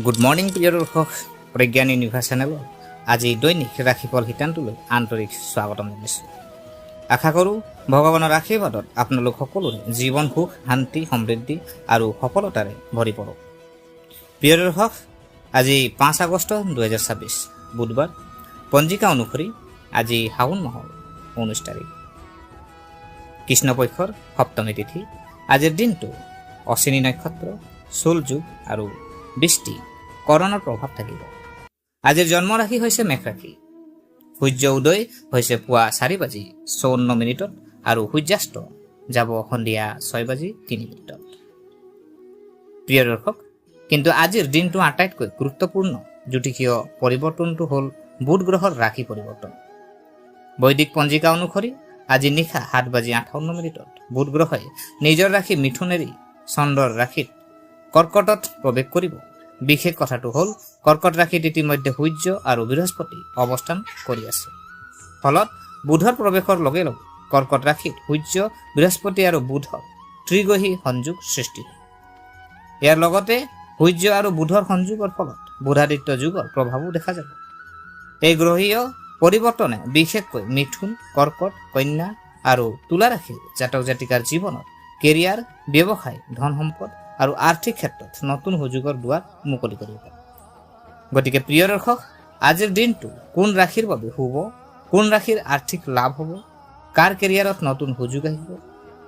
Good morning প্ৰিয় দৰ্শক, Pragyan universe চেনেলৰ আজি দৈনিক ৰাশিফল শিতানটোলৈ আন্তৰিক স্বাগতম জনাইছোঁ। আশা কৰোঁ ভগৱানৰ আশীৰ্বাদত আপোনালোক সকলোৰে জীৱন সুখ, শান্তি, সমৃদ্ধি আৰু সফলতাৰে ভৰি পৰক। প্ৰিয় দৰ্শক, আজি 5 আগষ্ট 2026 বুধবাৰ। পঞ্জিকা অনুসৰি আজি শাওণ মাহৰ 19 তাৰিখ, কৃষ্ণপক্ষৰ সপ্তমী তিথি। আজিৰ দিনটো অশ্বিনী নক্ষত্ৰ, চোল যুগ আৰু বৃষ্টি কৰণৰ প্ৰভাৱ থাকিব। আজিৰ জন্ম ৰাশি হৈছে মেষ ৰাশি। সূৰ্য উদয় হৈছে পুৱা 4:54 আৰু সূৰ্যাস্ত যাব সন্ধিয়া 6:03। প্ৰিয় দৰ্শক, কিন্তু আজিৰ দিনটো আটাইতকৈ গুৰুত্বপূৰ্ণ জ্যোতিষীয় পৰিৱৰ্তনটো হ'ল বুধ গ্ৰহৰ ৰাশি পৰিৱৰ্তন। বৈদিক পঞ্জিকা অনুসৰি আজি নিশা 7:58 বুধ গ্ৰহই নিজৰ ৰাশি মিথুন এৰি চন্দ্ৰৰ ৰাশিত কৰ্কটত প্ৰৱেশ কৰিব। বিশেষ কথাটো হ'ল কৰ্কট ৰাশিত ইতিমধ্যে সূৰ্য আৰু বৃহস্পতি অৱস্থান কৰি আছে। ফলত বুধৰ প্ৰৱেশৰ লগে লগে কৰ্কট ৰাশিত সূৰ্য, বৃহস্পতি আৰু বুধৰ ত্ৰিগ্ৰহী সংযোগ সৃষ্টি হয়। ইয়াৰ লগতে সূৰ্য আৰু বুধৰ সংযোগৰ ফলত বুধাদিত্য যুগৰ প্ৰভাৱো দেখা যাব। এই গ্ৰহীয় পৰিৱৰ্তনে বিশেষকৈ মিথুন, কৰ্কট, কন্যা আৰু তুলা ৰাশিৰ জাতক জাতিকাৰ জীৱনত কেৰিয়াৰ, ব্যৱসায়, ধন সম্পদ আৰু আৰ্থিক ক্ষেত্ৰত নতুন সুযোগৰ দুৱাৰ মুকলি কৰিব পাৰে। গতিকে প্ৰিয় দৰ্শক, আজিৰ দিনটো কোন ৰাশিৰ বাবে শুভ, কোন ৰাশিৰ আৰ্থিক লাভ হ'ব, কাৰ কেৰিয়াৰত নতুন সুযোগ আহিব,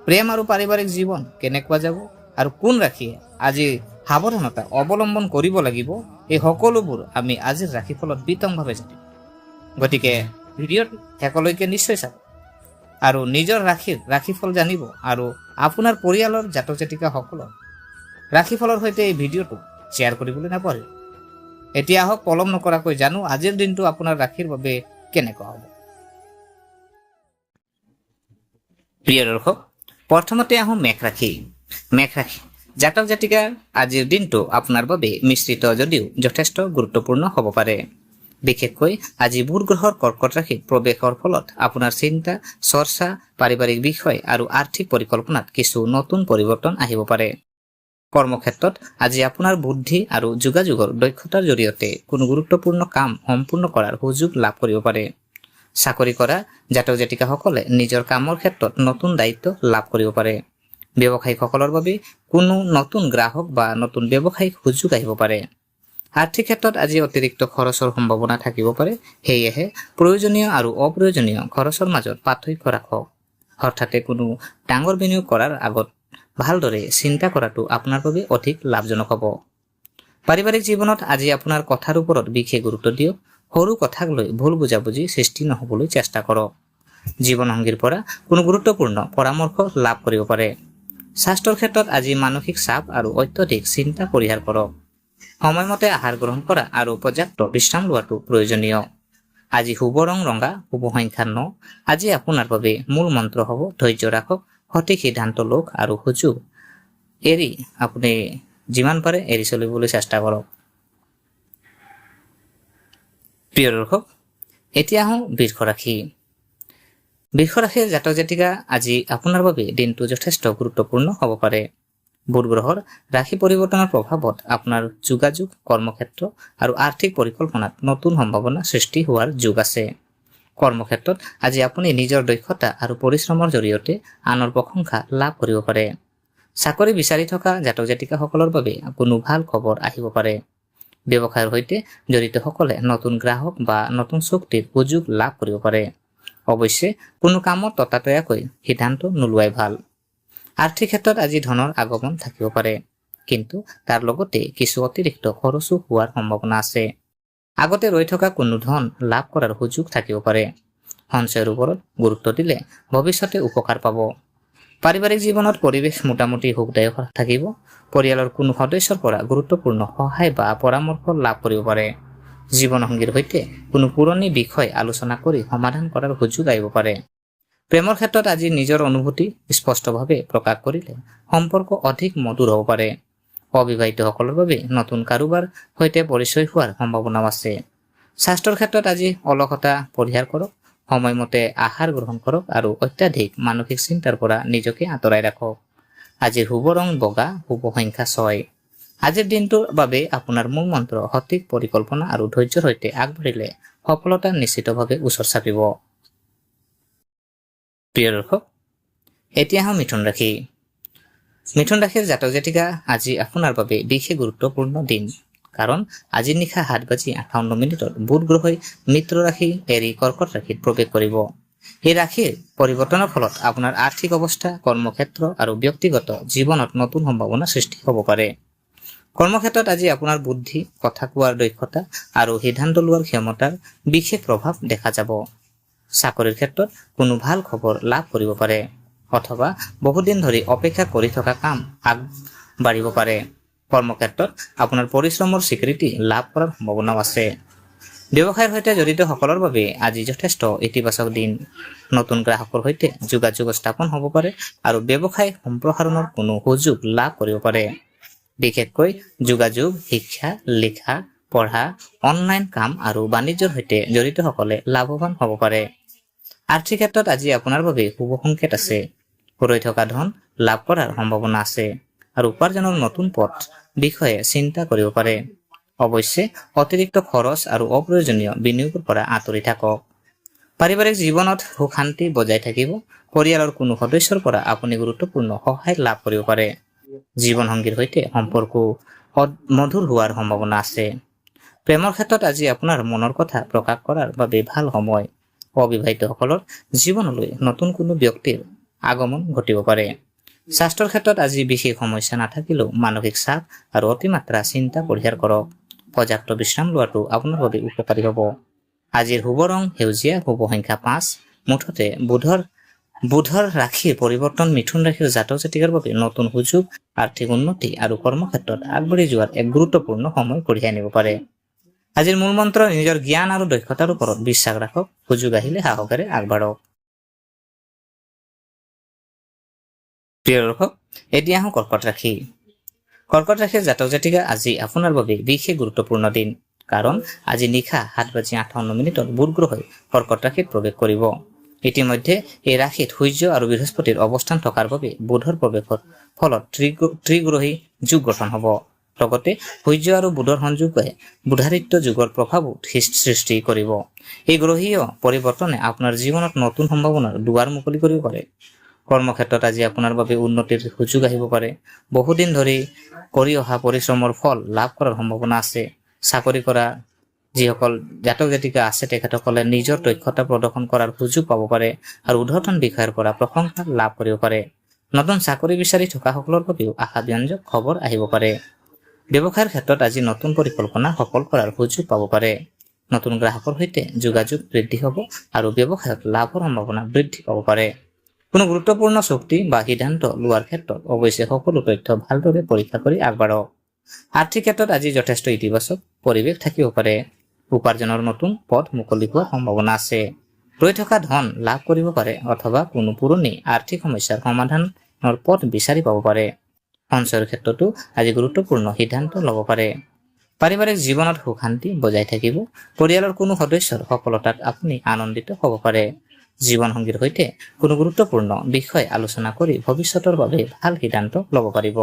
প্ৰেম আৰু পাৰিবাৰিক জীৱন কেনেকুৱা যাব আৰু কোন ৰাশিয়ে আজি সাৱধানতা অৱলম্বন কৰিব লাগিব, এই সকলোবোৰ আমি আজিৰ ৰাশিফলত বিতংভাৱে জানিম। গতিকে ভিডিঅ'টো শেষলৈকে নিশ্চয় চাব আৰু নিজৰ ৰাশিফল জানিব আৰু আপোনাৰ পৰিয়ালৰ জাতক জাতিকাসকলৰ ৰাশিফলৰ সৈতে এই ভিডিঅ'টো শ্বেয়াৰ কৰিবলৈ নাপাহৰিব। এতিয়া আহক পলম নকৰাকৈ জানো আজিৰ দিনটো আপোনাৰ ৰাশিৰ বাবে কেনেকুৱা হ'ব। প্ৰিয় দৰ্শক, প্ৰথমতে আহোঁ মেষ ৰাশি। মেষ ৰাশি জাতক জাতিকাৰ আজিৰ দিনটো আপোনাৰ বাবে মিশ্ৰিত যদিও যথেষ্ট গুৰুত্বপূৰ্ণ হ'ব পাৰে। বিশেষকৈ আজি বুধ গ্ৰহৰ কৰ্কট ৰাশিত প্ৰৱেশৰ ফলত আপোনাৰ চিন্তা, চৰ্চা, পাৰিবাৰিক বিষয় আৰু আৰ্থিক পৰিকল্পনাত কিছু নতুন পৰিৱৰ্তন আহিব পাৰে। কৰ্মক্ষেত্ৰত আজি আপোনাৰ বুদ্ধি আৰু যোগাযোগৰ দক্ষতাৰ জৰিয়তে কোনো গুৰুত্বপূৰ্ণ কাম সম্পূৰ্ণ কৰাৰ সুযোগ লাভ কৰিব পাৰে। চাকৰি কৰা জাতক জাতিকাসকলে নিজৰ কামৰ ক্ষেত্ৰত নতুন দায়িত্ব লাভ কৰিব পাৰে। ব্যৱসায়িকসকলৰ বাবে কোনো নতুন গ্ৰাহক বা নতুন ব্যৱসায়িক সুযোগ আহিব পাৰে। আৰ্থিক ক্ষেত্ৰত আজি অতিৰিক্ত খৰচৰ সম্ভাৱনা থাকিব পাৰে। সেয়েহে প্ৰয়োজনীয় আৰু অপ্ৰয়োজনীয় খৰচৰ মাজত পাৰ্থক্য ৰাখক। হঠাতে কোনো ডাঙৰ বিনিয়োগ কৰাৰ আগত ভালদৰে চিন্তা কৰাটো আপোনাৰ বাবে অধিক লাভজনক হ'ব। পাৰিবাৰিক জীৱনত আজি আপোনাৰ কথাৰ ওপৰত বিশেষ গুৰুত্ব দিয়ক। সৰু কথাক লৈ ভুল বুজাবুজি সৃষ্টি নহ'বলৈ চেষ্টা কৰক। জীৱনসংগীৰ পৰা কোনো গুৰুত্বপূৰ্ণ পৰামৰ্শ লাভ কৰিব পাৰে। স্বাস্থ্যৰ ক্ষেত্ৰত আজি মানসিক চাপ আৰু অত্যধিক চিন্তা পৰিহাৰ কৰক। সময়মতে আহাৰ গ্ৰহণ কৰা আৰু পৰ্যাপ্ত বিশ্ৰাম লোৱাটো প্ৰয়োজনীয়। আজি শুভ ৰং ৰঙা, শুভ সংখ্যা 9। আজি আপোনাৰ বাবে মূল মন্ত্ৰ হ'ব ধৈৰ্য ৰাখক, সঠিক সিদ্ধান্ত লওক আৰু সুযোগ এৰি আপুনি যিমান পাৰে এৰি চলিবলৈ চেষ্টা কৰক। প্ৰিয় দৰ্শক, এতিয়া আহোঁ বৃষ ৰাশি। বৃষ ৰাশিৰ জাতক জাতিকা আজি আপোনাৰ বাবে দিনটো যথেষ্ট গুৰুত্বপূৰ্ণ হ'ব পাৰে। বুধ গ্ৰহৰ ৰাশি পৰিৱৰ্তনৰ প্ৰভাৱত আপোনাৰ যোগাযোগ, কৰ্মক্ষেত্ৰ আৰু আৰ্থিক পৰিকল্পনাত নতুন সম্ভাৱনা সৃষ্টি হোৱাৰ যোগ আছে। কৰ্মক্ষেত্ৰত আজি আপুনি নিজৰ দক্ষতা আৰু পৰিশ্ৰমৰ জৰিয়তে আনৰ প্ৰশংসা লাভ কৰিব পাৰে। চাকৰি বিচাৰি থকা জাতক জাতিকাসকলৰ বাবে কোনো ভাল খবৰ আহিব পাৰে। ব্যৱসায়ৰ সৈতে জড়িতসকলে নতুন গ্ৰাহক বা নতুন চুক্তিৰ সুযোগ লাভ কৰিব পাৰে। অৱশ্যে কোনো কামত ততাতৈয়াকৈ সিদ্ধান্ত নোলোৱাই ভাল। আৰ্থিক ক্ষেত্ৰত আজি ধনৰ আগমন থাকিব পাৰে, কিন্তু তাৰ লগতে কিছু অতিৰিক্ত খৰচো হোৱাৰ সম্ভাৱনা আছে। আগতে ৰৈ থকা কোনো ধন লাভ কৰাৰ সুযোগ থাকিব পাৰে। সঞ্চয়ৰ ওপৰত গুৰুত্ব দিলে ভৱিষ্যতে উপকাৰ পাব। পাৰিবাৰিক জীৱনত পৰিৱেশ মোটামুটি সুখদায়ক থাকিব। পৰিয়ালৰ কোনো সদস্যৰ পৰা গুৰুত্বপূৰ্ণ সহায় বা পৰামৰ্শ লাভ কৰিব পাৰে। জীৱনসংগীৰ সৈতে কোনো পুৰণি বিষয় আলোচনা কৰি সমাধান কৰাৰ সুযোগ আহিব পাৰে। প্ৰেমৰ ক্ষেত্ৰত আজি নিজৰ অনুভূতি স্পষ্টভাৱে প্ৰকাশ কৰিলে সম্পৰ্ক অধিক মধুৰ হ'ব পাৰে। অবিবাহিতসকলৰ বাবে নতুন কাৰোবাৰ সৈতে পৰিচয় হোৱাৰ সম্ভাৱনাও আছে। স্বাস্থ্যৰ ক্ষেত্ৰত আজি অলসতা পৰিহাৰ কৰক, সময়মতে আহাৰ গ্ৰহণ কৰক আৰু অত্যাধিক মানসিক চিন্তাৰ পৰা নিজকে আঁতৰাই ৰাখক। আজিৰ শুভ ৰং বগা, শুভ সংখ্যা 6। আজিৰ দিনটোৰ বাবে আপোনাৰ মূল মন্ত্ৰ সঠিক পৰিকল্পনা আৰু ধৈৰ্যৰ সৈতে আগবাঢ়িলে সফলতা নিশ্চিতভাৱে ওচৰ চাপিব। প্ৰিয় দৰ্শক, এতিয়া আহোঁ মিথুন ৰাশি। মিথুন ৰাশিৰ জাতক জাতিকা আজি আপোনাৰ বাবে বিশেষ গুৰুত্বপূৰ্ণ দিন। কাৰণ আজি নিশা 7:58 বুধ গ্ৰহই মিত্ৰ ৰাশি এৰি কৰ্কট ৰাশিত প্ৰৱেশ কৰিব। এই ৰাশিৰ পৰিৱৰ্তনৰ ফলত আপোনাৰ আৰ্থিক অৱস্থা, কৰ্মক্ষেত্ৰ আৰু ব্যক্তিগত জীৱনত নতুন সম্ভাৱনা সৃষ্টি হ'ব পাৰে। কৰ্মক্ষেত্ৰত আজি আপোনাৰ বুদ্ধি, কথা কোৱাৰ দক্ষতা আৰু সিদ্ধান্ত লোৱাৰ ক্ষমতাৰ বিশেষ প্ৰভাৱ দেখা যাব। চাকৰিৰ ক্ষেত্ৰত কোনো ভাল খবৰ লাভ কৰিব পাৰে অথবা বহুদিন ধৰি অপেক্ষা কৰি থকা কাম আগবাঢ়িব পাৰে। কৰ্মক্ষেত্ৰত আপোনাৰ পৰিশ্ৰমৰ স্বীকৃতি লাভ কৰাৰ সম্ভাৱনাও আছে। ব্যৱসায়ৰ সৈতে জড়িত সকলৰ বাবে আজি যথেষ্ট ইতিবাচক দিন। নতুন গ্ৰাহকৰ সৈতে যোগাযোগ স্থাপন হ'ব পাৰে আৰু ব্যৱসায় সম্প্ৰসাৰণৰ কোনো সুযোগ লাভ কৰিব পাৰে। বিশেষকৈ যোগাযোগ, শিক্ষা, লিখা, পঢ়া, অনলাইন কাম আৰু বাণিজ্যৰ সৈতে জড়িতসকলে লাভৱান হ'ব পাৰে। আৰ্থিক ক্ষেত্ৰত আজি আপোনাৰ বাবে শুভ সংকেত আছে। ৰৈ থকা ধন লাভ কৰাৰ সম্ভাৱনা আছে আৰু উপাৰ্জনৰ নতুন পথ বিষয়ে চিন্তা কৰিব পাৰে। অৱশ্যে অতিৰিক্ত খৰচ আৰু অপ্ৰয়োজনীয় বিনিয়োগৰ পৰা আঁতৰি থাকক। পাৰিবাৰিক জীৱনত সুখ শান্তি বজাই থাকিব। পৰিয়ালৰ কোনো সদস্যৰ পৰা আপুনি গুৰুত্বপূৰ্ণ সহায় লাভ কৰিব পাৰে। জীৱনসংগীৰ সৈতে সম্পৰ্ক মধুৰ হোৱাৰ সম্ভাৱনা আছে। প্ৰেমৰ ক্ষেত্ৰত আজি আপোনাৰ মনৰ কথা প্ৰকাশ কৰাৰ বাবে ভাল সময়। অবিবাহিতসকলৰ জীৱনলৈ নতুন কোনো ব্যক্তিৰ আগমন ঘটিব পাৰে। স্বাস্থ্যৰ ক্ষেত্ৰত আজি বিশেষ সমস্যা নাথাকিলেও মানসিক চাপ আৰু অতিমাত্ৰা চিন্তা পৰিহাৰ কৰক। পৰ্যাপ্ত বিশ্ৰাম লোৱাটো আপোনাৰ বাবে উপকাৰী হ'ব। আজিৰ শুভ ৰং সেউজীয়া, শুভ সংখ্যা 5। মুঠতে বুধৰ ৰাশিৰ পৰিৱৰ্তন মিথুন ৰাশিৰ জাতক জাতিকাৰ বাবে নতুন সুযোগ, আৰ্থিক উন্নতি আৰু কৰ্মক্ষেত্ৰত আগবাঢ়ি যোৱাৰ এক গুৰুত্বপূৰ্ণ সময় কঢ়িয়াই আনিব পাৰে। আজিৰ মূল মন্ত্ৰ নিজৰ জ্ঞান আৰু দক্ষতাৰ ওপৰত বিশ্বাস ৰাখক। সুযোগ আহিলে সাহসেৰে আগবাঢ়ক। প্ৰিয় দৰ্শক, এতিয়া আহোঁ কৰ্কট ৰাশি। কৰ্কট ৰাশিৰ জাতক জাতিকা আজি আপোনাৰ বাবে বিশেষ গুৰুত্বপূৰ্ণ দিন। কাৰণ আজি নিশা 7:58 বুধ গ্ৰহই কৰ্কট ৰাশিত প্ৰৱেশ কৰিব। ইতিমধ্যে এই ৰাশিত সূৰ্য আৰু বৃহস্পতিৰ অৱস্থান থকাৰ বাবে বুধৰ প্ৰৱেশৰ ফলত ত্ৰিগ্ৰহী যোগ গঠন হ'ব। লগতে সূৰ্য আৰু বুধৰ সংযোগে বুধাদিত্য যুগৰ প্ৰভাৱো সৃষ্টি কৰিব। এই গ্ৰহীয় পৰিৱৰ্তনে আপোনাৰ জীৱনত নতুন সম্ভাৱনাৰ দুৱাৰ মুকলি কৰিব পাৰে। কৰ্মক্ষেত্ৰত আজি আপোনাৰ বাবে উন্নতিৰ সুযোগ আহিব পাৰে। বহুদিন ধৰি কৰি অহা পৰিশ্ৰমৰ ফল লাভ কৰাৰ সম্ভাৱনা আছে। চাকৰি কৰা যিসকল জাতক জাতিকা আছে তেখেতসকলে নিজৰ দক্ষতা প্ৰদৰ্শন কৰাৰ সুযোগ পাব পাৰে আৰু ঊৰ্ধ্বতন বিষয়াৰ পৰা প্ৰশংসা লাভ কৰিব পাৰে। নতুন চাকৰি বিচাৰি থকাসকলৰ বাবেও আশাব্যঞ্জক খবৰ আহিব পাৰে। ব্যৱসায়ৰ ক্ষেত্ৰত আজি নতুন পৰিকল্পনা সফল কৰাৰ সুযোগ পাব পাৰে। নতুন গ্ৰাহকৰ সৈতে যোগাযোগ বৃদ্ধি হ'ব আৰু ব্যৱসায়ত লাভৰ সম্ভাৱনা বৃদ্ধি পাব পাৰে। কোনো গুৰুত্বপূৰ্ণ চুক্তি বা সিদ্ধান্ত লোৱাৰ ক্ষেত্ৰত অৱশ্যে সকলো তথ্য ভালদৰে পৰীক্ষা কৰি আগবাঢ়ক। আৰ্থিক ক্ষেত্ৰত আজি যথেষ্ট ইতিবাচক পৰিৱেশ থাকিব পাৰে। উপাৰ্জনৰ নতুন পথ মুকলি হোৱাৰ সম্ভাৱনা আছে। ৰৈ থকা ধন লাভ কৰিব পাৰে অথবা কোনো পুৰণি আৰ্থিক সমস্যাৰ সমাধানৰ পথ বিচাৰি পাব পাৰে। সঞ্চয়ৰ ক্ষেত্ৰতো আজি গুৰুত্বপূৰ্ণ সিদ্ধান্ত ল'ব পাৰে। পাৰিবাৰিক জীৱনত সুখ শান্তি বজাই থাকিব। পৰিয়ালৰ কোনো সদস্যৰ সফলতাত আপুনি আনন্দিত হ'ব পাৰে। জীৱনসংগীৰ সৈতে কোনো গুৰুত্বপূৰ্ণ বিষয় আলোচনা কৰি ভৱিষ্যতৰ বাবে ভাল সিদ্ধান্ত ল'ব পাৰিব।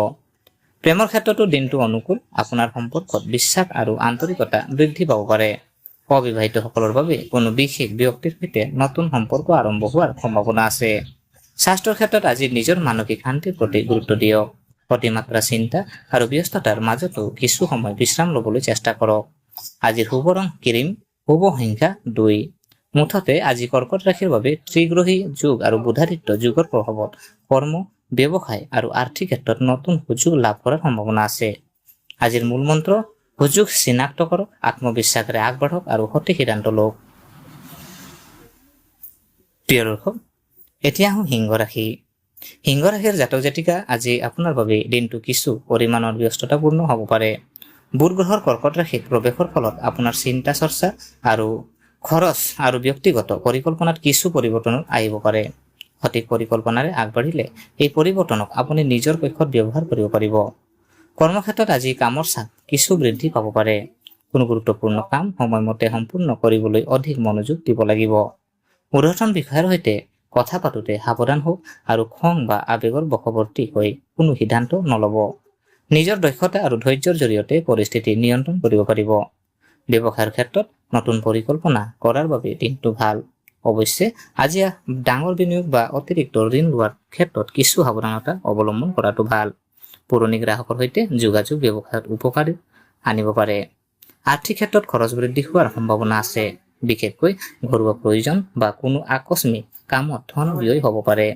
প্ৰেমৰ ক্ষেত্ৰতো দিনটো অনুকূল। আপোনাৰ সম্পৰ্কত বিশ্বাস আৰু আন্তৰিকতা বৃদ্ধি পাব পাৰে। অবিবাহিতসকলৰ বাবে কোনো বিশেষ ব্যক্তিৰ সৈতে নতুন সম্পৰ্ক আৰম্ভ হোৱাৰ সম্ভাৱনা আছে। স্বাস্থ্যৰ ক্ষেত্ৰত আজি নিজৰ মানসিক শান্তিৰ প্ৰতি গুৰুত্ব দিয়ক। অতিমাত্ৰা চিন্তা আৰু ব্যস্ততাৰ মাজতো কিছু সময় বিশ্ৰাম ল'বলৈ চেষ্টা কৰক। আজিৰ শুভ ৰং ক্ৰীম, শুভ সংখ্যা 2। মুঠতে আজি কৰ্কট ৰাশিৰ বাবে ত্ৰিগ্ৰহী যোগ আৰু বুধাদিত্য যুগৰ প্ৰভাৱত কৰ্ম, ব্যৱসায় আৰু আৰ্থিক ক্ষেত্ৰত নতুন সুযোগ লাভ কৰাৰ সম্ভাৱনা আছে। আজিৰ মূল মন্ত্ৰ সুযোগ চিনাক্ত কৰক, আত্মবিশ্বাসেৰে আগবাঢ়ক আৰু সঠিক সিদ্ধান্ত লওক। প্ৰিয় দৰ্শক, এতিয়া আহোঁ সিংহ ৰাশি। সিংহ ৰাশিৰ জাতক জাতিকা আজি আপোনাৰ বাবে দিনটো কিছু পৰিমাণৰ ব্যস্ততাপূৰ্ণ হ'ব পাৰে। বুধ গ্ৰহৰ কৰ্কট ৰাশিত প্ৰৱেশৰ ফলত আপোনাৰ চিন্তা চৰ্চা আৰু খৰচ আৰু ব্যক্তিগত পৰিকল্পনাত কিছু পৰিৱৰ্তন আহিব পাৰে। সঠিক পৰিকল্পনাৰে আগবাঢ়িলে এই পৰিৱৰ্তনক আপুনি নিজৰ পক্ষত ব্যৱহাৰ কৰিব পাৰিব। কৰ্মক্ষেত্ৰত আজি কামৰ চাপ কিছু বৃদ্ধি পাব পাৰে। কোনো গুৰুত্বপূৰ্ণ কাম সময়মতে সম্পূৰ্ণ কৰিবলৈ অধিক মনোযোগ দিব লাগিব। ঊৰ্ধ্বতন বিষয়াৰ সৈতে কথা পাতোতে সাৱধান হওক আৰু খং বা আৱেগৰ বশৱৰ্তী হৈ কোনো সিদ্ধান্ত নল'ব। নিজৰ দক্ষতা আৰু ধৈৰ্যৰ জৰিয়তে পৰিস্থিতি নিয়ন্ত্ৰণ কৰিব পাৰিব। ব্যৱসায়ৰ ক্ষেত্ৰত নতুন পৰিকল্পনা কৰাৰ বাবে দিনটো ভাল। অৱশ্যে আজি ডাঙৰ বিনিয়োগ বা অতিৰিক্ত ঋণ লোৱাৰ ক্ষেত্ৰত কিছু সাৱধানতা অৱলম্বন কৰাটো ভাল। পুৰণি গ্ৰাহকৰ সৈতে যোগাযোগ ব্যৱসায়ত উপকাৰ আনিব পাৰে। আৰ্থিক ক্ষেত্ৰত খৰচ বৃদ্ধি হোৱাৰ সম্ভাৱনা আছে। বিশেষকৈ ঘৰুৱা প্ৰয়োজন বা কোনো আকস্মিক কামত ধন ব্যয় হ'ব পাৰে।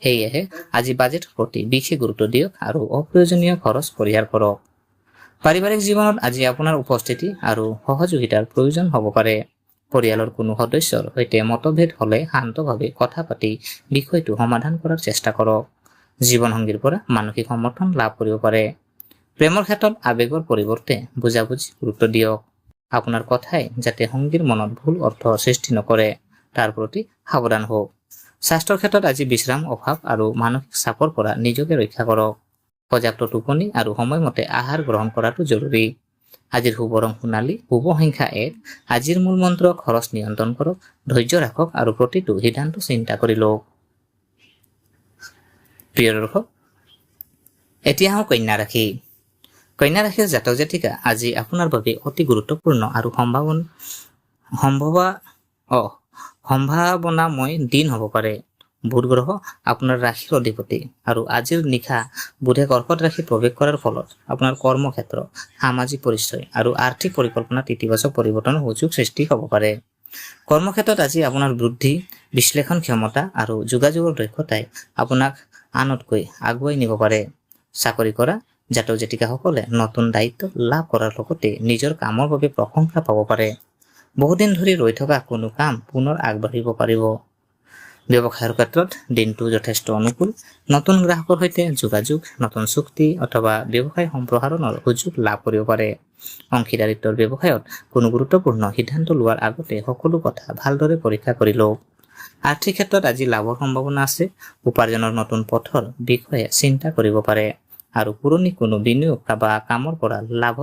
সেয়েহে আজি বাজেটৰ প্ৰতি বিশেষ গুৰুত্ব দিয়ক আৰু অপ্ৰয়োজনীয় খৰচ পৰিহাৰ কৰক। পাৰিবাৰিক জীৱনত আজি আপোনাৰ উপস্থিতি আৰু সহযোগিতাৰ প্ৰয়োজন হ'ব পাৰে। পৰিয়ালৰ কোনো সদস্যৰ সৈতে মতভেদ হ'লে শান্তভাৱে কথা পাতি বিষয়টো সমাধান কৰাৰ চেষ্টা কৰক। জীৱনসংগীৰ পৰা মানসিক সমৰ্থন লাভ কৰিব পাৰে। প্ৰেমৰ ক্ষেত্ৰত আৱেগৰ পৰিৱৰ্তে বুজাবুজি গুৰুত্ব দিয়ক। আপোনাৰ কথাই যাতে সংগীৰ মনত ভুল অৰ্থ সৃষ্টি নকৰে তাৰ প্ৰতি সাৱধান হওক। স্বাস্থ্যৰ ক্ষেত্ৰত আজি বিশ্ৰাম অভাৱ আৰু মানসিক চাপৰ পৰা নিজকে ৰক্ষা কৰক। পৰ্যাপ্ত টোপনি আৰু সময়মতে আহাৰ গ্ৰহণ কৰাটো জৰুৰী। আজিৰ শুভ ৰং সোণালী, শুভ সংখ্যা 1। আজিৰ মূল মন্ত্ৰ খৰচ নিয়ন্ত্ৰণ কৰক, ধৈৰ্য ৰাখক আৰু প্ৰতিটো সিদ্ধান্ত চিন্তা কৰি লওক। প্ৰিয় দৰ্শক, এতিয়া আহোঁ কন্যা ৰাশি। কন্যা ৰাশিৰ জাতক জাতিকা আজি আপোনাৰ বাবে অতি গুৰুত্বপূৰ্ণ আৰু সম্ভাৱনাময় দিন হ'ব পাৰে। বুধ গ্ৰহ আপোনাৰ ৰাশিৰ অধিপতি আৰু আজিৰ নিশা বুধে কৰ্কট ৰাশিত প্ৰৱেশ কৰাৰ ফলত আপোনাৰ কৰ্মক্ষেত্ৰ, সামাজিক পৰিচয় আৰু আৰ্থিক পৰিকল্পনাত ইতিবাচক পৰিৱৰ্তনৰ সুযোগ সৃষ্টি হ'ব পাৰে। কৰ্মক্ষেত্ৰত আজি আপোনাৰ বুদ্ধি, বিশ্লেষণ ক্ষমতা আৰু যোগাযোগৰ দক্ষতাই আপোনাক আনতকৈ আগুৱাই নিব পাৰে। চাকৰি কৰা জাতক জাতিকাসকলে নতুন দায়িত্ব লাভ কৰাৰ লগতে নিজৰ কামৰ বাবে প্ৰশংসা পাব পাৰে। বহুদিন ধৰি ৰৈ থকা কোনো কাম পুনৰ আগবাঢ়িব পাৰিব। ব্যৱসায়ৰ ক্ষেত্ৰত দিনটো যথেষ্ট অনুকূল। নতুন গ্ৰাহকৰ সৈতে যোগাযোগ, নতুন চুক্তি অথবা ব্যৱসায় সম্প্ৰসাৰণৰ সুযোগ লাভ কৰিব পাৰে। অংশীদাৰিত্বৰ ব্যৱসায়ত কোনো গুৰুত্বপূৰ্ণ সিদ্ধান্ত লোৱাৰ আগতে সকলো কথা ভালদৰে পৰীক্ষা কৰি লওক। আৰ্থিক ক্ষেত্ৰত আজি লাভৰ সম্ভাৱনা আছে। উপাৰ্জনৰ নতুন পথৰ বিষয়ে চিন্তা কৰিব পাৰে আৰু পুৰণি কোনো বিনিয়োগ বা কামৰ পৰা লাভ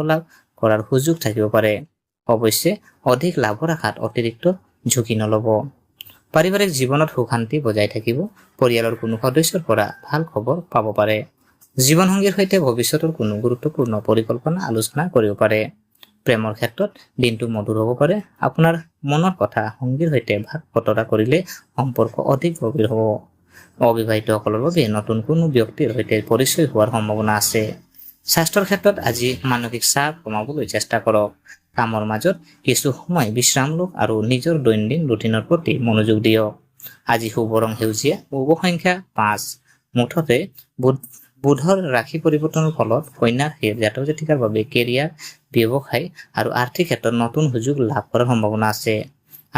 কৰাৰ সুযোগ থাকিব পাৰে। অৱশ্যে অধিক লাভৰ আশাত অতিৰিক্ত ঝুঁকি নল'ব। পাৰিবাৰিক জীৱনত সুখ শান্তি বজাই থাকিব। পৰিয়ালৰ কোনো সদস্যৰ পৰা ভাল খবৰ পাব পাৰে। জীৱনসংগীৰ সৈতে ভৱিষ্যতৰ কোনো গুৰুত্বপূৰ্ণ পৰিকল্পনা আলোচনা কৰিব পাৰে। প্ৰেমৰ ক্ষেত্ৰত দিনটো মধুৰ হ'ব পাৰে। আপোনাৰ মনৰ কথা সংগীৰ সৈতে ভাগ বতৰা কৰিলে সম্পৰ্ক অধিক গভীৰ হ'ব। অবিবাহিতসকলৰ বাবে নতুন কোনো ব্যক্তিৰ সৈতে পৰিচয় হোৱাৰ সম্ভাৱনা আছে। স্বাস্থ্যৰ ক্ষেত্ৰত আজি মানসিক চাপ কমাবলৈ চেষ্টা কৰক। কামৰ মাজত কিছু সময় বিশ্ৰাম লওক আৰু নিজৰ দৈনন্দিন ৰুটিনৰ প্ৰতি মনোযোগ দিয়ক। আজি শুভ ৰং সেউজীয়া, শুভ সংখ্যা 5। মুঠতে বুধৰ ৰাশি পৰিৱৰ্তনৰ ফলত কন্যা ৰাশিৰ জাতক জাতিকাৰ বাবে কেৰিয়াৰ, ব্যৱসায় আৰু আৰ্থিক ক্ষেত্ৰত নতুন সুযোগ লাভ কৰাৰ সম্ভাৱনা আছে।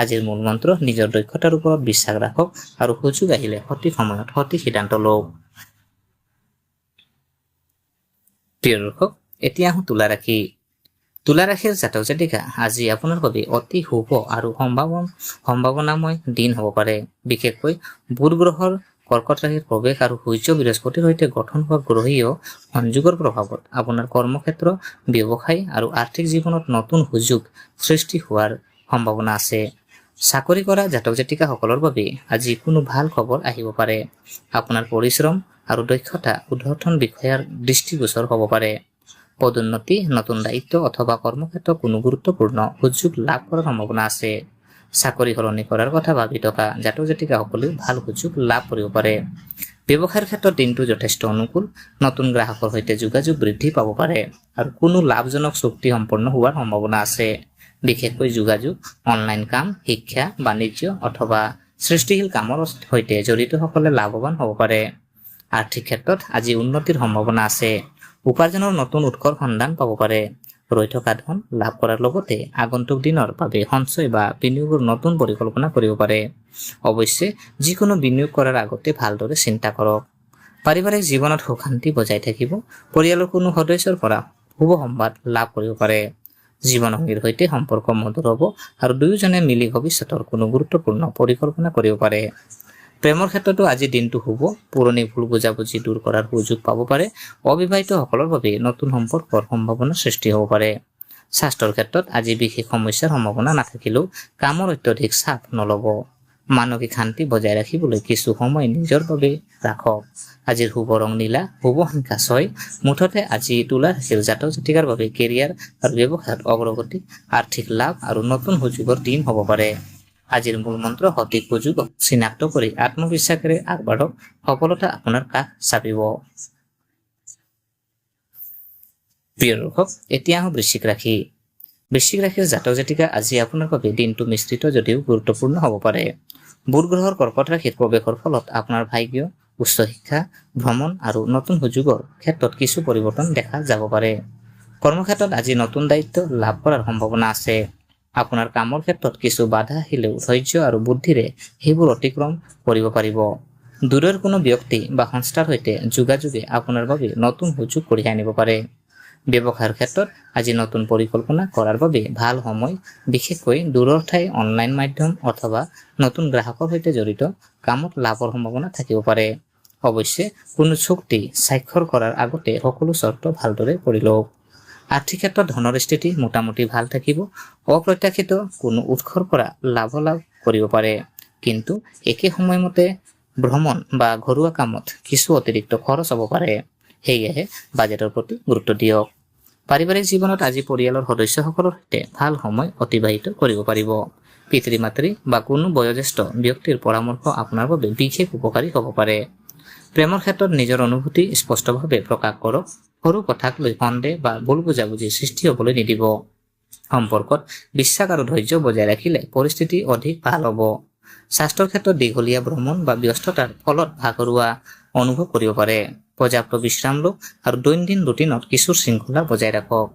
আজিৰ মূল মন্ত্ৰ নিজৰ দক্ষতাৰ ওপৰত বিশ্বাস ৰাখক আৰু সুযোগ আহিলে সঠিক সময়ত সঠিক সিদ্ধান্ত লওক। প্ৰিয় দৰ্শক, এতিয়া আহোঁ তুলা ৰাশি। তুলা ৰাশিৰ জাতক জাতিকা আজি আপোনাৰ বাবে অতি শুভ আৰু সম্ভাৱনাময় দিন হ'ব পাৰে। বিশেষকৈ বুধ গ্ৰহৰ কৰ্কট ৰাশিৰ প্ৰৱেশ আৰু সূৰ্য বৃহস্পতিৰ সৈতে গঠন হোৱা গ্ৰহীয় সংযোগৰ প্ৰভাৱত আপোনাৰ কৰ্মক্ষেত্ৰ, ব্যৱসায় আৰু আৰ্থিক জীৱনত নতুন সুযোগ সৃষ্টি হোৱাৰ সম্ভাৱনা আছে। চাকৰি কৰা জাতক জাতিকাসকলৰ বাবে আজি কোনো ভাল খবৰ আহিব পাৰে। আপোনাৰ পৰিশ্ৰম আৰু দক্ষতা ঊৰ্ধ্বতন বিষয়াৰ দৃষ্টিগোচৰ হ'ব পাৰে। পদোন্নতি, নতুন দায়িত্ব অথবা কৰ্মক্ষেত্ৰত কোনো গুৰুত্বপূৰ্ণ সুযোগ লাভ কৰাৰ সম্ভাৱনা আছে। চাকৰি সলনি কৰাৰ কথা ভাবি থকা জাতক জাতিকাসকলেও ভাল সুযোগ লাভ কৰিব পাৰে। ব্যৱসায়ৰ ক্ষেত্ৰত দিনটো যথেষ্ট অনুকূল। নতুন গ্ৰাহকৰ সৈতে যোগাযোগ বৃদ্ধি পাব পাৰে আৰু কোনো লাভজনক চুক্তি সম্পন্ন হোৱাৰ সম্ভাৱনা আছে। বিশেষকৈ যোগাযোগ, অনলাইন কাম, শিক্ষা, বাণিজ্য অথবা সৃষ্টিশীল কামৰ সৈতে জড়িতসকলে লাভৱান হ'ব পাৰে। আৰ্থিক ক্ষেত্ৰত আজি উন্নতিৰ সম্ভাৱনা আছে। উপাৰ্জনৰ নতুন উৎসৰ সন্ধান পাব পাৰে। ৰৈ থকা ধন লাভ কৰাৰ লগতে আগন্তুক দিনৰ বাবে সঞ্চয় বা বিনিয়োগৰ নতুন পৰিকল্পনা কৰিব পাৰে। অৱশ্যে যিকোনো বিনিয়োগ কৰাৰ আগতে ভালদৰে চিন্তা কৰক। পাৰিবাৰিক জীৱনত সুখ শান্তি বজাই থাকিব। পৰিয়ালৰ কোনো সদস্যৰ পৰা শুভ সংবাদ লাভ কৰিব পাৰে। জীৱনসংগীৰ সৈতে সম্পৰ্ক মধুৰ হ'ব আৰু দুয়োজনে মিলি ভৱিষ্যতৰ কোনো গুৰুত্বপূৰ্ণ পৰিকল্পনা কৰিব পাৰে। প্ৰেমৰ ক্ষেত্ৰতো আজি দিনটো শুভ। পুৰণি ভুল বুজাবুজি দূৰ কৰাৰ সুযোগ পাব পাৰে। অবিবাহিতসকলৰ বাবে নতুন সম্পৰ্কৰ সম্ভাৱনা সৃষ্টি হ'ব পাৰে। স্বাস্থ্যৰ ক্ষেত্ৰত আজি বিশেষ সমস্যাৰ সম্ভাৱনা নাথাকিলেও কামৰ অত্যধিক চাপ নল'ব। মানসিক শান্তি বজাই ৰাখিবলৈ কিছু সময় নিজৰ বাবে ৰাখক। আজিৰ শুভ ৰং নীলা, শুভ সংখ্যা 6। মুঠতে আজি তুলা ৰাশিৰ জাতক জাতিকাৰ বাবে কেৰিয়াৰ আৰু ব্যৱসায়ত অগ্ৰগতি, আৰ্থিক লাভ আৰু নতুন সুযোগৰ দিন হ'ব পাৰে। আজিৰ মূল মন্ত্ৰ সঠিক সুযোগক চিনাক্ত কৰি আত্মবিশ্বাসেৰে আগবাঢ়ক, সফলতা আপোনাৰ কাষ চাপিব। প্ৰিয় দৰ্শক, এতিয়া আহোঁ বৃশ্চিক ৰাশি। বৃশ্চিক ৰাশিৰ জাতক জাতিকা আজি আপোনাৰ বাবে দিনটো মিশ্ৰিত যদিও গুৰুত্বপূৰ্ণ হ'ব পাৰে। বুধ গ্ৰহৰ কৰ্কট ৰাশিত প্ৰৱেশৰ ফলত আপোনাৰ ভাগ্য, উচ্চ শিক্ষা, ভ্ৰমণ আৰু নতুন সুযোগৰ ক্ষেত্ৰত কিছু পৰিৱৰ্তন দেখা যাব পাৰে। কৰ্মক্ষেত্ৰত আজি নতুন দায়িত্ব লাভ কৰাৰ সম্ভাৱনা আছে। আপোনাৰ কামৰ ক্ষেত্ৰত কিছু বাধা আহিলেও ধৈৰ্য আৰু বুদ্ধিৰে সেইবোৰ অতিক্ৰম কৰিব পাৰিব। দূৰৰ কোনো ব্যক্তি বা সংস্থাৰ সৈতে যোগাযোগে আপোনাৰ বাবে নতুন সুযোগ কঢ়িয়াই আনিব পাৰে। ব্যৱসায়ৰ ক্ষেত্ৰত আজি নতুন পৰিকল্পনা কৰাৰ বাবে ভাল সময়, বিশেষকৈ দূৰৰ ঠাই, অনলাইন মাধ্যম অথবা নতুন গ্ৰাহকৰ সৈতে জড়িত কামত লাভৰ সম্ভাৱনা থাকিব পাৰে। অৱশ্যে কোনো চুক্তি স্বাক্ষৰ কৰাৰ আগতে সকলো চৰ্ত ভালদৰে পঢ়ি লওক। আৰ্থিক ক্ষেত্ৰত ধনৰ স্থিতি মোটামুটি ভাল থাকিব। অপ্ৰত্যাশিত কোনো উৎসৰ পৰা লাভ কৰিব পাৰে, কিন্তু একে সময়মতে ভ্ৰমণ বা ঘৰুৱা কামত কিছু অতিৰিক্ত খৰচ হ'ব পাৰে। সেয়েহে বাজেটৰ প্ৰতি গুৰুত্ব দিয়ক। পাৰিবাৰিক জীৱনত আজি পৰিয়ালৰ সদস্যসকলৰ সৈতে ভাল সময় অতিবাহিত কৰিব পাৰিব। পিতৃ-মাতৃ বা কোনো বয়োজ্যেষ্ঠ ব্যক্তিৰ পৰামৰ্শ আপোনাৰ বাবে বিশেষ উপকাৰী হ'ব পাৰে। প্ৰেমৰ ক্ষেত্ৰত নিজৰ অনুভূতি স্পষ্টভাৱে প্ৰকাশ কৰক। সৰু কথাক লৈ সন্দেহ বা ভুল বুজাবুজি সৃষ্টি হ'বলৈ নিদিব। সম্পৰ্কত বিশ্বাস আৰু ধৈৰ্য বজাই ৰাখিলে পৰিস্থিতি অধিক ভাল হ'ব। স্বাস্থ্যৰ ক্ষেত্ৰত দীঘলীয়া ভ্ৰমণ বা ব্যস্ততাৰ ফলত ভাগৰুৱা অনুভৱ কৰিব পাৰে। পৰ্যাপ্ত বিশ্ৰাম লওক আৰু দৈনন্দিন ৰুটিনত কিছু শৃংখলা বজাই ৰাখক।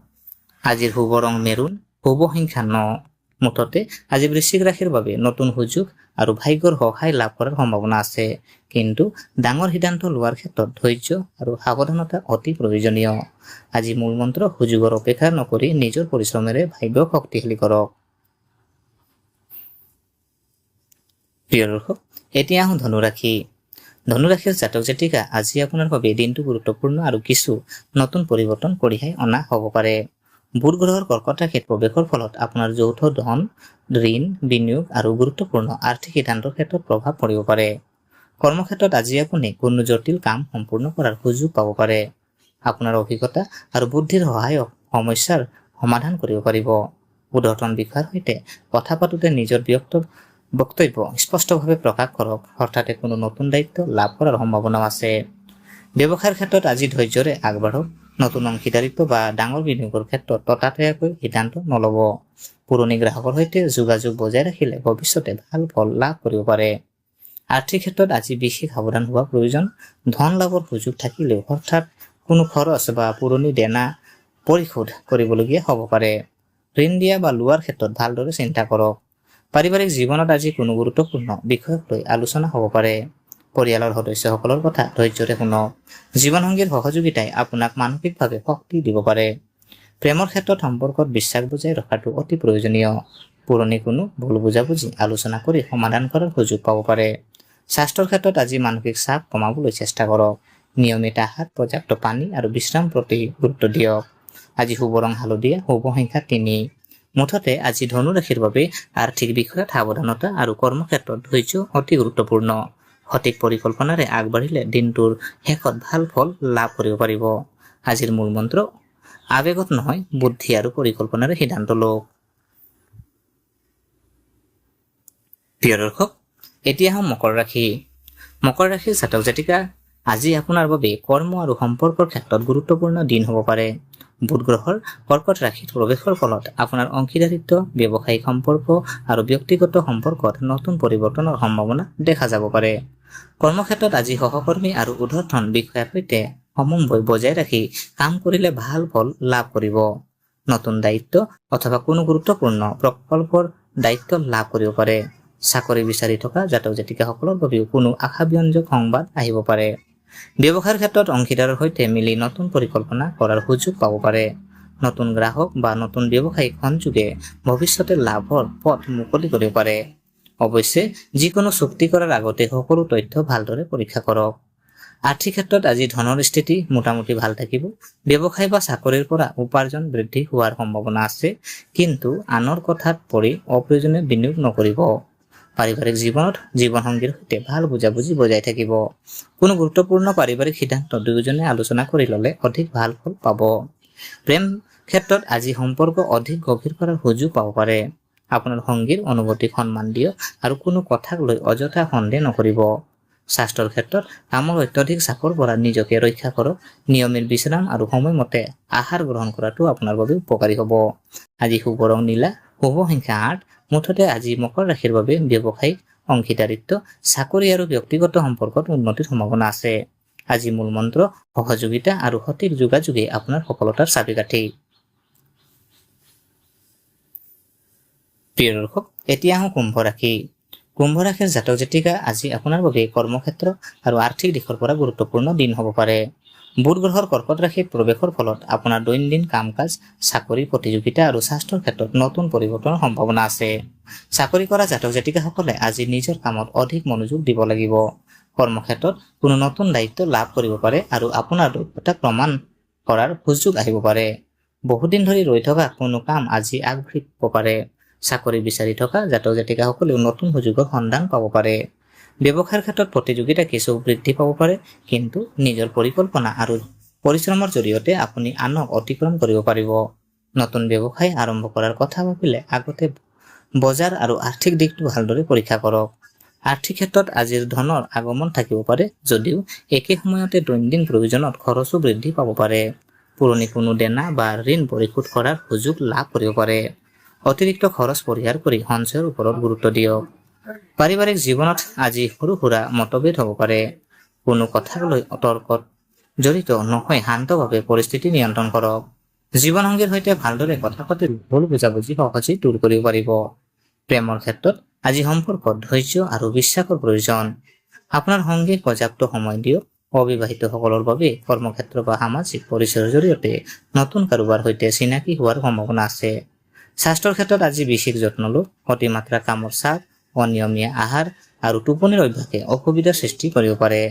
আজিৰ শুভ ৰং মেৰুন, শুভ সংখ্যা 9। মুঠতে আজি বৃশ্চিক ৰাশিৰ বাবে নতুন সুযোগ আৰু ভাগ্যৰ সহায় লাভ কৰাৰ সম্ভাৱনা আছে, কিন্তু ডাঙৰ সিদ্ধান্ত লোৱাৰ ক্ষেত্ৰত ধৈৰ্য আৰু সাৱধানতা অতি প্ৰয়োজনীয়। আজি মূল মন্ত্ৰ সুযোগৰ অপেক্ষা নকৰি নিজৰ পৰিশ্ৰমেৰে ভাগ্যক শক্তিশালী কৰক। প্ৰিয় দৰ্শক, এতিয়া আহোঁ ধনুৰাশি। ধনুৰাশিৰ জাতক জাতিকা আজি আপোনাৰ বাবে দিনটো গুৰুত্বপূৰ্ণ আৰু কিছু নতুন পৰিৱৰ্তন কঢ়িয়াই অনা হ'ব পাৰে। বুধ গ্ৰহৰ কৰ্কট ৰাশিত প্ৰৱেশৰ ফলত আপোনাৰ যৌথ ধন, ঋণ, বিনিয়োগ আৰু গুৰুত্বপূৰ্ণ আৰ্থিক সিদ্ধান্তৰ ক্ষেত্ৰত প্ৰভাৱ পৰিব পাৰে। কৰ্মক্ষেত্ৰত আজি আপুনি কোনো জটিল কাম সম্পূৰ্ণ কৰাৰ সুযোগ পাব পাৰে। আপোনাৰ অভিজ্ঞতা আৰু বুদ্ধিৰ সহায়ত সমস্যাৰ সমাধান কৰিব পাৰিব। উৰ্ধ্বতন বিষয়াৰ সৈতে কথা পাতোতে নিজৰ বক্তব্য স্পষ্টভাৱে প্ৰকাশ কৰক, অৰ্থাৎ কোনো নতুন দায়িত্ব লাভ কৰাৰ সম্ভাৱনাও আছে। ব্যৱসায়ৰ ক্ষেত্ৰত আজি ধৈৰ্যৰে আগবাঢ়ক। নতুন অংশীদাৰিত্ব বা ডাঙৰ বিনিয়োগৰ ক্ষেত্ৰত ততাতৈয়াকৈ সিদ্ধান্ত নল'ব। পুৰণি গ্ৰাহকৰ সৈতে যোগাযোগ বজাই ৰাখিলে ভৱিষ্যতে ভাল ফল লাভ কৰিব পাৰে। আৰ্থিক ক্ষেত্ৰত আজি বিশেষ সাৱধান হোৱা প্ৰয়োজন। ধন লাভৰ সুযোগ থাকিলেও হঠাৎ কোনো খৰচ বা পুৰণি দেনা পৰিশোধ কৰিবলগীয়া হ'ব পাৰে। ঋণ দিয়া বা লোৱাৰ ক্ষেত্ৰত ভালদৰে চিন্তা কৰক। পাৰিবাৰিক জীৱনত আজি কোনো গুৰুত্বপূৰ্ণ বিষয়ক লৈ আলোচনা হ'ব পাৰে। পৰিয়ালৰ সদস্যসকলৰ কথা ধৈৰ্যৰে শুনক। জীৱনসংগীৰ সহযোগিতাই আপোনাক মানসিকভাৱে শক্তি দিব পাৰে। প্ৰেমৰ ক্ষেত্ৰত সম্পৰ্কত বিশ্বাস বজাই ৰখাটো অতি প্ৰয়োজনীয়। পুৰণি কোনো ভুল বুজাবুজি আলোচনা কৰি সমাধান কৰাৰ সুযোগ পাব পাৰে। স্বাস্থ্যৰ ক্ষেত্ৰত আজি মানসিক চাপ কমাবলৈ চেষ্টা কৰক। নিয়মিত আহাৰ, পৰ্যাপ্ত পানী আৰু বিশ্ৰাম প্ৰতি গুৰুত্ব দিয়ক। আজি শুভ ৰং হালধীয়া, শুভ সংখ্যা 3। মুঠতে আজি ধনুৰাশিৰ বাবে আৰ্থিক বিষয়ত সাৱধানতা আৰু কৰ্মক্ষেত্ৰত ধৈৰ্য অতি গুৰুত্বপূৰ্ণ। সঠিক পৰিকল্পনাৰে আগবাঢ়িলে দিনটোৰ শেষত ভাল ফল লাভ কৰিব পাৰিব। আজিৰ মূল মন্ত্ৰ আৱেগত নহয়, বুদ্ধি আৰু পৰিকল্পনাৰে সিদ্ধান্ত লওক। প্ৰিয় দৰ্শক, এতিয়া আহোঁ মকৰ ৰাশি। মকৰ ৰাশিৰ জাতক জাতিকা আজি আপোনাৰ বাবে কৰ্ম আৰু সম্পৰ্কৰ ক্ষেত্ৰত গুৰুত্বপূৰ্ণ দিন হ'ব পাৰে। বুধ গ্ৰহৰ কৰ্কট ৰাশিত প্ৰৱেশৰ ফলত আপোনাৰ অংশীদাৰিত্ব, ব্যৱসায়িক সম্পৰ্ক আৰু ব্যক্তিগত সম্পৰ্কত নতুন পৰিৱৰ্তনৰ সম্ভাৱনা দেখা যাব পাৰে। কৰ্মক্ষেত্ৰত আজি সহকৰ্মী আৰু ঊৰ্ধ্বতন বিষয়াৰ সৈতে সমন্বয় বজাই ৰাখি কাম কৰিলে ভাল ফল লাভ কৰিব। নতুন দায়িত্ব অথবা কোনো গুৰুত্বপূৰ্ণ প্ৰকল্পৰ দায়িত্ব লাভ কৰিব পাৰে। চাকৰি বিচাৰি থকা জাতক জাতিকাসকলৰ বাবেও কোনো আশাব্যঞ্জক সংবাদ আহিব পাৰে। ব্যৱসায়ৰ ক্ষেত্ৰত অংশীদাৰৰ সৈতে মিলি নতুন পৰিকল্পনা কৰাৰ সুযোগ পাব পাৰে। নতুন গ্ৰাহক বা নতুন ব্যৱসায়িক সংযোগে ভৱিষ্যতে লাভৰ পথ মুকলি কৰিব পাৰে। অৱশ্যে যিকোনো চুক্তি কৰাৰ আগতে সকলো তথ্য ভালদৰে পৰীক্ষা কৰক। আৰ্থিক ক্ষেত্ৰত আজি ধনৰ স্থিতি মোটামুটি ভাল থাকিব। ব্যৱসায় বা চাকৰিৰ পৰা উপাৰ্জন বৃদ্ধি হোৱাৰ সম্ভাৱনা আছে, কিন্তু আনৰ কথাত পৰি অপ্ৰয়োজনীয় বিনিয়োগ নকৰিব। পাৰিবাৰিক জীৱনত জীৱনসংগীৰ সৈতে ভাল বুজাবুজি বজাই থাকিব। কোনো গুৰুত্বপূৰ্ণ পাৰিবাৰিক সিদ্ধান্ত দুয়োজনে আলোচনা কৰি ল'লে অধিক ভাল ফল পাব। প্ৰেম ক্ষেত্ৰত আজি সম্পৰ্ক অধিক গভীৰ কৰাৰ সুযোগ পাব পাৰে। আপোনাৰ সংগীৰ অনুভূতিক সন্মান দিয়ক আৰু কোনো কথাক লৈ অযথা সন্দেহ নকৰিব। স্বাস্থ্যৰ ক্ষেত্ৰত কামৰ অত্যধিক চাপৰ পৰা নিজকে ৰক্ষা কৰক। নিয়মিত বিশ্ৰাম আৰু সময়মতে আহাৰ গ্ৰহণ কৰাটো আপোনাৰ বাবে উপকাৰী হ'ব। আজি শুভ ৰং নীলা, শুভ সংখ্যা 8। মুঠতে আজি মকৰ ৰাশিৰ বাবে ব্যৱসায়িক অংশীদাৰিত্ব, চাকৰি আৰু ব্যক্তিগত সম্পৰ্কত উন্নতিৰ সম্ভাৱনা আছে। আজি মূল মন্ত্ৰ সহযোগিতা আৰু সঠিক যোগাযোগে আপোনাৰ সফলতাৰ চাবিকাঠি। প্ৰিয় দৰ্শক, এতিয়া আহোঁ কুম্ভ ৰাশি। কুম্ভ ৰাশিৰ জাতক জাতিকা আজি আপোনাৰ বাবে কৰ্মক্ষেত্ৰ আৰু আৰ্থিক দিশৰ পৰা গুৰুত্বপূৰ্ণ দিন হ'ব পাৰে। বুধ গ্ৰহৰ কৰ্কট ৰাশিত প্ৰৱেশৰ ফলত আপোনাৰ দৈনন্দিন কাম কাজ, চাকৰি, প্ৰতিযোগিতা আৰু স্বাস্থ্যৰ ক্ষেত্ৰত নতুন পৰিৱৰ্তনৰ সম্ভাৱনা আছে। চাকৰি কৰা জাতক জাতিকাসকলে আজি নিজৰ কামত অধিক মনোযোগ দিব লাগিব। কৰ্মক্ষেত্ৰত কোনো নতুন দায়িত্ব লাভ কৰিব পাৰে আৰু আপোনাৰ দক্ষতা প্ৰমাণ কৰাৰ সুযোগ আহিব পাৰে। বহুদিন ধৰি ৰৈ থকা কোনো কাম আজি আগবাঢ়িব পাৰে। চাকৰি বিচাৰি থকা জাতক জাতিকাসকলেও নতুন সুযোগৰ সন্ধান পাব পাৰে। ব্যৱসায়ৰ ক্ষেত্ৰত প্ৰতিযোগিতা কিছু বৃদ্ধি পাব পাৰে, কিন্তু নিজৰ পৰিকল্পনা আৰু পৰিশ্ৰমৰ জৰিয়তে আপুনি আনক অতিক্ৰম কৰিব পাৰিব। নতুন ব্যৱসায় আৰম্ভ কৰাৰ কথা ভাবিলে আগতে বজাৰ আৰু আৰ্থিক দিশটো ভালদৰে পৰীক্ষা কৰক। আৰ্থিক ক্ষেত্ৰত আজিৰ ধনৰ আগমন থাকিব পাৰে, যদিও একে সময়তে দৈনন্দিন প্ৰয়োজনত খৰচো বৃদ্ধি পাব পাৰে। পুৰণি কোনো দেনা বা ঋণ পৰিশোধ কৰাৰ সুযোগ লাভ কৰিব পাৰে। অতিৰিক্ত খৰচ পৰিহাৰ কৰি সঞ্চয়ৰ ওপৰত গুৰুত্ব দিয়ক। পাৰিবাৰিক জীৱনত আজি সৰু সুৰা মতভেদ হ'ব পাৰে। কোনো কথাক লৈ তৰ্কত জড়িত নহয়, শান্তভাৱে পৰিস্থিতি নিয়ন্ত্ৰণ কৰক। জীৱনসংগীৰ সৈতে ভালদৰে কথা পাতি ভুল বুজাবুজি সহজেই দূৰ কৰিব পাৰিব। প্ৰেমৰ ক্ষেত্ৰত আজি সম্পৰ্কত ধৈৰ্য আৰু বিশ্বাসৰ প্ৰয়োজন। আপোনাৰ সংগীক পৰ্যাপ্ত সময় দিয়ক। অবিবাহিতসকলৰ বাবে কৰ্মক্ষেত্ৰ বা সামাজিক পৰিচয়ৰ জৰিয়তে নতুন কাৰোবাৰ সৈতে চিনাকি হোৱাৰ সম্ভাৱনা আছে। স্বাস্থ্যৰ ক্ষেত্ৰত আজি বিশেষ যত্ন লওক। অতিমাত্ৰা কামৰ চাপ, অনিয়মীয়া আহাৰ আৰু টোপনিৰ অভ্যাসে অসুবিধাৰ সৃষ্টি কৰিব পাৰে।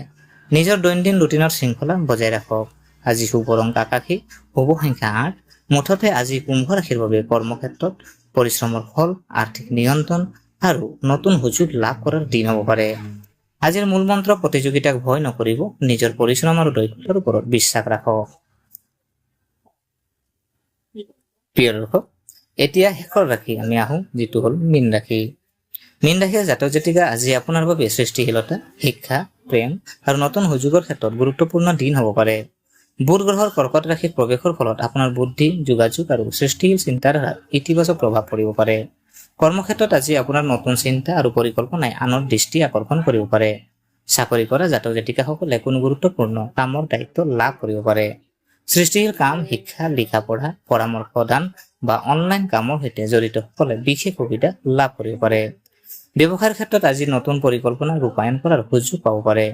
নিজৰ দৈনন্দিন ৰুটিনৰ শৃংখলা বজাই ৰাখক। আজি শুভ ৰং আকাশী, শুভ সংখ্যা 8। মুঠতে আজি কুম্ভ ৰাশিৰ বাবে কৰ্মক্ষেত্ৰত পৰিশ্ৰমৰ ফল, আৰ্থিক নিয়ন্ত্ৰণ আৰু নতুন সুযোগ লাভ কৰাৰ দিন হ'ব পাৰে। আজিৰ মূল মন্ত্ৰ প্ৰতিযোগিতাক ভয় নকৰিব, নিজৰ পৰিশ্ৰম আৰু দক্ষতাৰ ওপৰত বিশ্বাস ৰাখক। প্ৰিয় দৰ্শক, এতিয়া শেষৰ ৰাশি আমি আহোঁ, যিটো হ'ল মীন ৰাশি। মীন ৰাশিৰ জাতক জাতিকা আজি আপোনাৰ বাবে সৃষ্টিশীলতা, শিক্ষা, প্ৰেম আৰু নতুন সুযোগৰ ক্ষেত্ৰত গুৰুত্বপূৰ্ণ দিন হ'ব পাৰে। বুধ গ্ৰহৰ কৰ্কট ৰাশিত প্ৰৱেশৰ ফলত আপোনাৰ বুদ্ধি, যোগাযোগ আৰু সৃষ্টিশীল চিন্তাধাৰাত ইতিবাচক প্ৰভাৱ পৰিব পাৰে। কৰ্মক্ষেত্ৰত আজি আপোনাৰ নতুন চিন্তা আৰু পৰিকল্পনাই আনৰ দৃষ্টি আকৰ্ষণ কৰিব পাৰে। চাকৰি কৰা জাতক জাতিকাসকলে কোনো গুৰুত্বপূৰ্ণ কামৰ দায়িত্ব লাভ কৰিব পাৰে। সৃষ্টিশীল কাম, শিক্ষা, লিখা পঢ়া, পৰামৰ্শ দান বা অনলাইন কামৰ সৈতে জড়িত সকলে বিশেষ সুবিধা লাভ কৰিব পাৰে। ব্যৱসায়ৰ ক্ষেত্ৰত আজি নতুন পৰিকল্পনা ৰূপায়ণ কৰাৰ সুযোগ পাব পাৰে।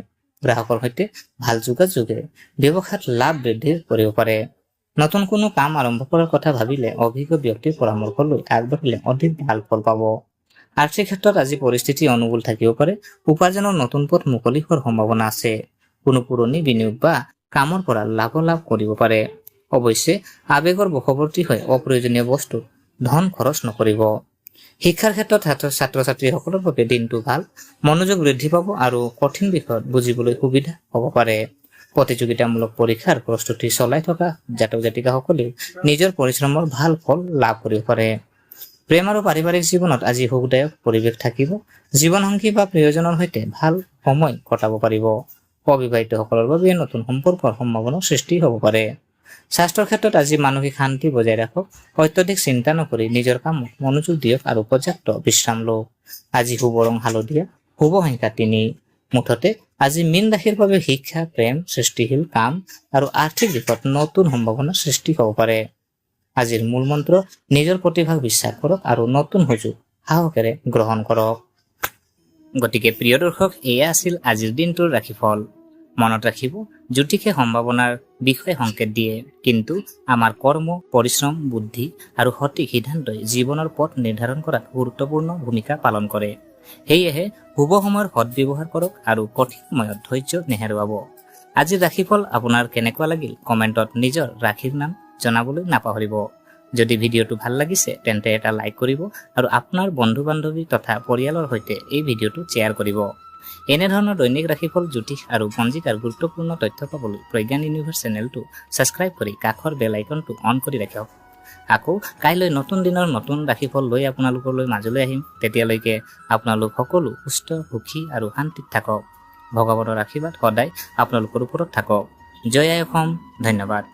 গ্ৰাহকৰ সৈতে ভাল যোগাযোগে ব্যৱসায়ত লাভ বৃদ্ধি কৰিব পাৰে। নতুন কোনো কাম আৰম্ভ কৰাৰ কথা ভাবিলে অভিজ্ঞ ব্যক্তিৰ পৰামৰ্শ লৈ আগবাঢ়িলে অধিক ভাল ফল পাব। আৰ্থিক ক্ষেত্ৰত আজি পৰিস্থিতি অনুকূল থাকিব পাৰে। উপাৰ্জনৰ নতুন পথ মুকলি হোৱাৰ সম্ভাৱনা আছে। কোনো পুৰণি বিনিয়োগ বা কামৰ পৰা লাভালাভ কৰিব পাৰে। অৱশ্যে আৱেগৰ বশৱৰ্তী হৈ অপ্ৰয়োজনীয় বস্তুত ধন খৰচ নকৰিব। শিক্ষাৰ ক্ষেত্ৰত ছাত্ৰ ছাত্ৰীসকলৰ বাবে দিনটো ভাল, মনোযোগ বৃদ্ধি পাব আৰু কঠিন বিষয়ত বুজিবলৈ সুবিধা হ'ব পাৰে। প্ৰতিযোগিতামূলক পৰীক্ষাৰ প্ৰস্তুতি চলাই থকা জাতক জাতিকাসকলেও নিজৰ পৰিশ্ৰমৰ ভাল ফল লাভ কৰিব পাৰে। প্ৰেম আৰু পাৰিবাৰিক জীৱনত আজি সুখদায়ক পৰিৱেশ থাকিব। জীৱনসংগী বা প্ৰিয়জনৰ সৈতে ভাল সময় কটাব পাৰিব। অবিবাহিতসকলৰ বাবে নতুন সম্পৰ্কৰ সম্ভাৱনাৰ সৃষ্টি হ'ব পাৰে। স্বাস্থ্যৰ ক্ষেত্ৰত আজি মানসিক শান্তি বজাই ৰাখক। অত্যধিক চিন্তা নকৰি নিজৰ কামত মনোযোগ দিয়ক আৰু পৰ্যাপ্ত বিশ্ৰাম লওক। আজি শুভ ৰং হালধীয়া, শুভ সংখ্যা 3। মুঠতে আজি মীন ৰাশিৰ বাবে শিক্ষা, প্ৰেম, সৃষ্টিশীল কাম আৰু আৰ্থিক দিশত নতুন সম্ভাৱনাৰ সৃষ্টি হ'ব পাৰে। আজিৰ মূল মন্ত্ৰ নিজৰ প্ৰতিভাক বিশ্বাস কৰক আৰু নতুন সুযোগ সাহসেৰে গ্ৰহণ কৰক। গতিকে প্ৰিয় দৰ্শক, এয়া আছিল আজিৰ দিনটোৰ ৰাশিফল। মনত ৰাখিব, জ্যোতিষে সম্ভাৱনাৰ বিষয়ে সংকেত দিয়ে, কিন্তু আমাৰ কৰ্ম, পৰিশ্ৰম, বুদ্ধি আৰু সঠিক সিদ্ধান্তই জীৱনৰ পথ নিৰ্ধাৰণ কৰাত গুৰুত্বপূৰ্ণ ভূমিকা পালন কৰে। সেয়েহে শুভ সময়ৰ সদ্ব্যৱহাৰ কৰক আৰু কঠিন সময়ত ধৈৰ্য নেহেৰুৱাব। আজিৰ ৰাশিফল আপোনাৰ কেনেকুৱা লাগিল কমেণ্টত নিজৰ ৰাশিৰ নাম জনাবলৈ নাপাহৰিব। যদি ভিডিঅ'টো ভাল লাগিছে তেন্তে এটা লাইক কৰিব আৰু আপোনাৰ বন্ধু বান্ধৱী তথা পৰিয়ালৰ সৈতে এই ভিডিঅ'টো শ্বেয়াৰ কৰিব। এনেধৰণৰ দৈনিক ৰাশিফল, জ্যোতিষ আৰু পঞ্জিকাৰ গুৰুত্বপূৰ্ণ তথ্য পাবলৈ প্ৰজ্ঞান ইউনিভাৰ্ছ চেনেলটো ছাবস্ক্ৰাইব কৰি কাষৰ বেল আইকনটো অন কৰি ৰাখক। আকৌ কাইলৈ নতুন দিনৰ নতুন ৰাশিফল লৈ আপোনালোকলৈ মাজলৈ আহিম। তেতিয়ালৈকে আপোনালোক সকলো সুস্থ, সুখী আৰু শান্তিত থাকক। ভগৱানৰ আশীৰ্বাদ সদায় আপোনালোকৰ ওপৰত থাকক। জয় আই অসম। ধন্যবাদ।